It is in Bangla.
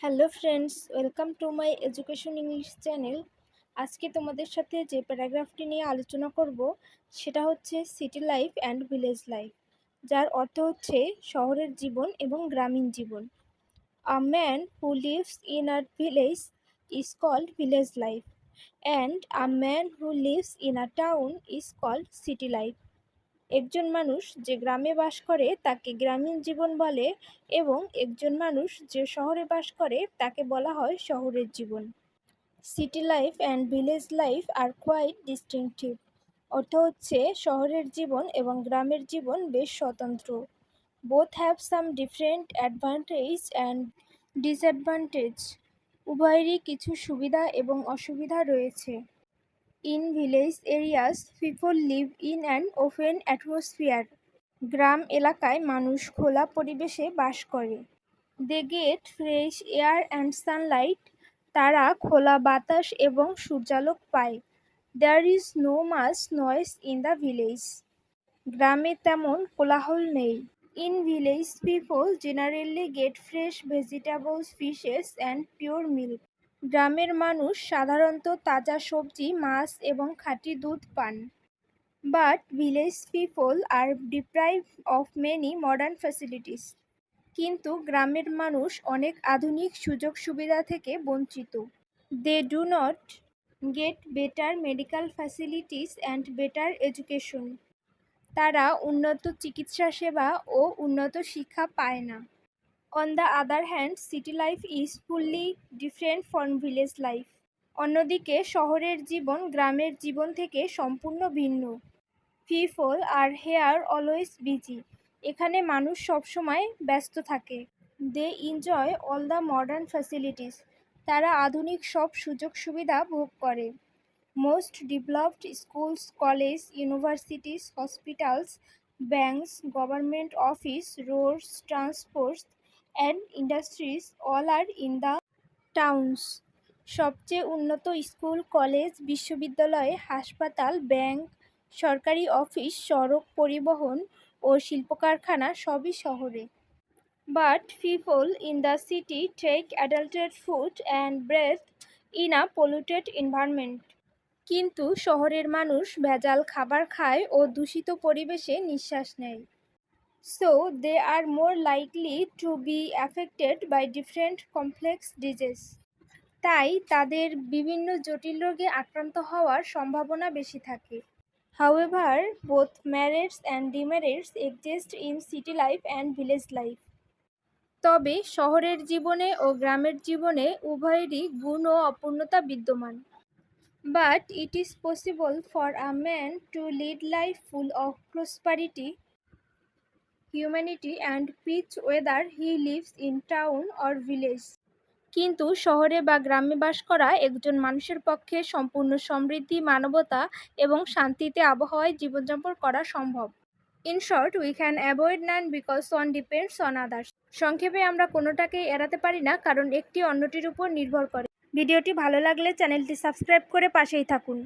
Hello friends, welcome to my education English channel. আজকে তোমাদের সাথে যে প্যারাগ্রাফটি নিয়ে আলোচনা করব সেটা হচ্ছে city life and village life, যার অর্থ হচ্ছে শহরের জীবন এবং গ্রামীণ জীবন। A man who lives in a village is called village life and a man who lives in a town is called city life. একজন মানুষ যে গ্রামে বাস করে তাকে গ্রামীণ জীবন বলে এবং একজন মানুষ যে শহরে বাস করে তাকে বলা হয় শহরের জীবন। City life and village life are quite distinctive. অর্থ হচ্ছে শহরের জীবন এবং গ্রামের জীবন বেশ স্বতন্ত্র। Both have some different advantage and disadvantage. উভয়েরই কিছু সুবিধা এবং অসুবিধা রয়েছে। In village areas, people live in an open atmosphere. গ্রাম এলাকায় মানুষ খোলা পরিবেশে বাস করে। They get fresh air and sunlight. তারা খোলা বাতাস এবং সূর্যালোক পায়। There is no much noise in the village. গ্রামে তেমন কোলাহল নেই। In village, people generally get fresh vegetables, fishes and pure milk. গ্রামের মানুষ সাধারণত তাজা সবজি, মাছ এবং খাঁটি দুধ পান। But village people are deprived of many modern facilities. কিন্তু গ্রামের মানুষ অনেক আধুনিক সুযোগ সুবিধা থেকে বঞ্চিত। They do not get better medical facilities and better education. তারা উন্নত চিকিৎসা সেবা ও উন্নত শিক্ষা পায় না। On the other hand, city life is fully different from village life. অন্যদিকে শহরের জীবন গ্রামের জীবন থেকে সম্পূর্ণ ভিন্ন। People are here always busy. এখানে মানুষ সবসময় ব্যস্ত থাকে। They enjoy all the modern facilities. তারা আধুনিক সব সুযোগ সুবিধা ভোগ করে। Most developed schools, colleges, universities, hospitals, banks, government office, roads, transports, and industries all are in the towns. সবচেয়ে উন্নত স্কুল, কলেজ, বিশ্ববিদ্যালয়, হাসপাতাল, ব্যাংক, সরকারি অফিস, সড়ক পরিবহন ও শিল্প কারখানা সবই শহরে। But people in the city take adulterated food and breathe in a polluted environment. কিন্তু শহরের মানুষ ভেজাল খাবার খায় ও দূষিত পরিবেশে নিঃশ্বাস নেয়। So they are more likely to be affected by different complex diseases. তাই তাদের বিভিন্ন জটিল রোগে আক্রান্ত হওয়ার সম্ভাবনা বেশি থাকে। However, both merits and demerits exist in city life and village life. তবে শহরের জীবনে ও গ্রামের জীবনে উভয়েরই গুণ ও অপূর্ণতা বিদ্যমান। But it is possible for a man to lead life full of prosperity, humanity and peace whether he lives in town or village. কিন্তু শহরে বা গ্রামে বাস করা একজন মানুষের পক্ষে সম্পূর্ণ সমৃদ্ধি, মানবতা এবং শান্তিতে আবহাওয়ায় জীবনযাপন করা সম্ভব। In short, we can avoid none because one depends on others. সংক্ষেপে আমরা কোনোটাকেই এড়াতে পারি না কারণ একটি অন্যটির উপর নির্ভর করে। ভিডিওটি ভালো লাগলে চ্যানেলটি সাবস্ক্রাইব করে পাশেই থাকুন।